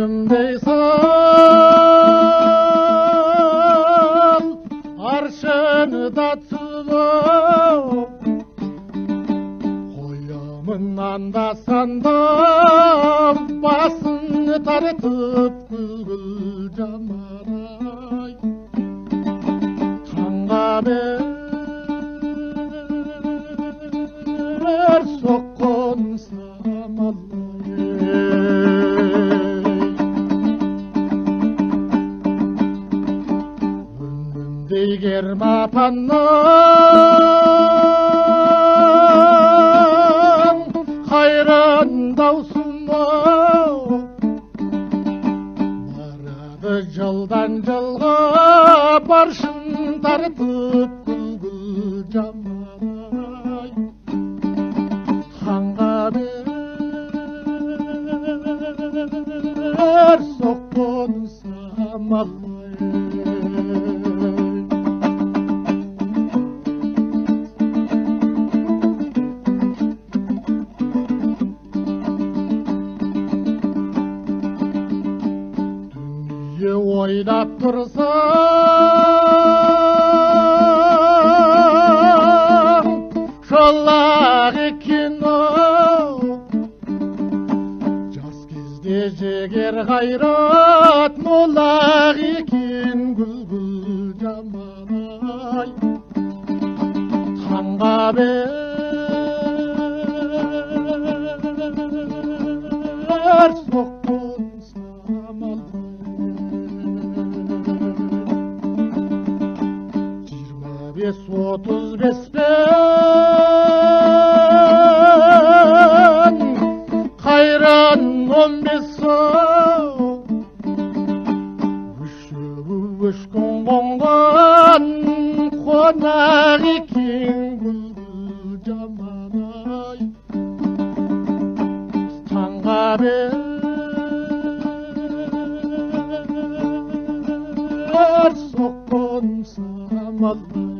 күнімдей сал аршыны да түзіп қоямын анда-санда басын тартып күлгіл жамарай таңға бер соққан самалай үнімдей кермапанның қайран даусым-ау барады жылдан жылға баршын тартып күлгіл жамарай таңға бер соққан самалай ойлап тұрсаң шолақ екен-ау жас кезде жігер қайрат молақ екен гүл жаман-ай таңға бер соққан самалай 35'ten hayran 15'ау үш күн қонған қонақ екен гүл жаман-ай таңға бер соққан самалай